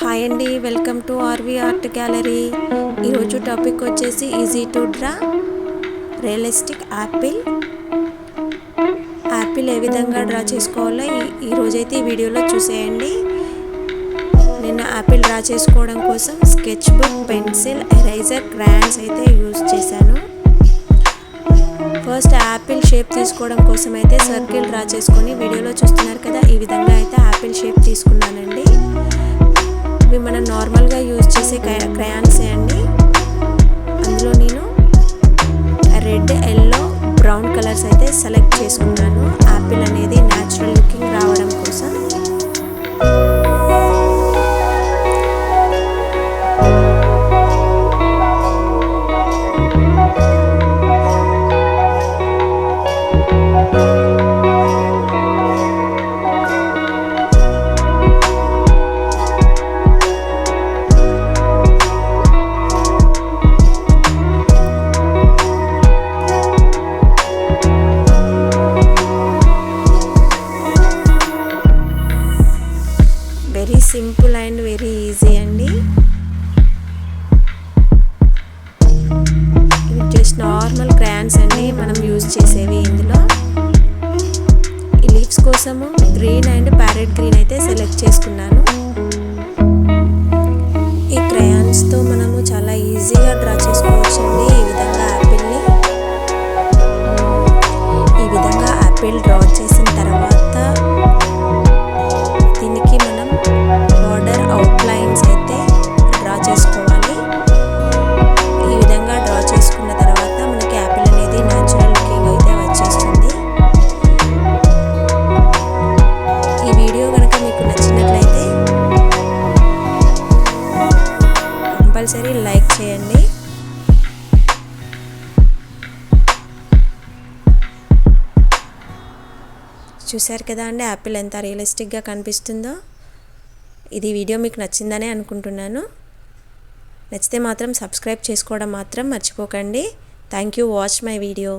Hi అండి, welcome to RV art gallery. ఈరోజు topic వచ్చేసి easy to draw realistic apple ఏ విధంగా డ్రా చేసుకోవాలో ఈరోజైతే ఈ వీడియోలో చూసేయండి. నేను యాపిల్ డ్రా చేసుకోవడం కోసం sketch book, pencil, eraser, crayons అయితే యూజ్ చేశాను. ఫస్ట్ యాపిల్ షేప్ తీసుకోవడం కోసం అయితే సర్కిల్ డ్రా చేసుకొని వీడియోలో చూస్తున్నారు కదా, ఈ విధంగా అయితే యాపిల్ షేప్ తీసుకున్నానండి. ఇవి మనం నార్మల్గా యూజ్ చేసే క్రయాన్సే అండి. అందులో నేను రెడ్, ఎల్లో, బ్రౌన్ కలర్స్ అయితే సెలెక్ట్ చేసుకున్నాను యాపిల్ అనేది న్యాచురల్ లుకింగ్ రావడం కోసం. Very simple and very easy అండి. ఇవి జస్ట్ నార్మల్ క్రయాన్స్ అండి మనం యూజ్ చేసేవి. ఇందులో ఈ లీవ్స్ కోసము గ్రీన్ అండ్ ప్యారెట్ గ్రీన్ అయితే సెలెక్ట్ చేసుకున్నాను. ఈ క్రయాన్స్తో మనము చాలా ఈజీగా డ్రా చేసుకోవచ్చండి. ఈ విధంగా యాపిల్ డ్రా చేసిన తర్వాత దీనికి మనం బార్డర్ అవుట్లైన్స్ అయితే డ్రా చేసుకోవాలి. ఈ విధంగా డ్రా చేసుకున్న తర్వాత మనకి యాపిల్ అనేది న్యాచురల్ లుకింగ్ అయితే వచ్చేస్తుంది. ఈ వీడియో కనుక మీకు నచ్చినట్లయితే కంపల్సరీ లైక్ చేయండి. చూశారు కదా అండి, యాపిల్ ఎంత రియలిస్టిక్గా కనిపిస్తుందో. ఇది వీడియో మీకు నచ్చిందనే అనుకుంటున్నాను. నచ్చితే మాత్రం సబ్స్క్రైబ్ చేసుకోవడం మాత్రం మర్చిపోకండి. Thank you, watch my video.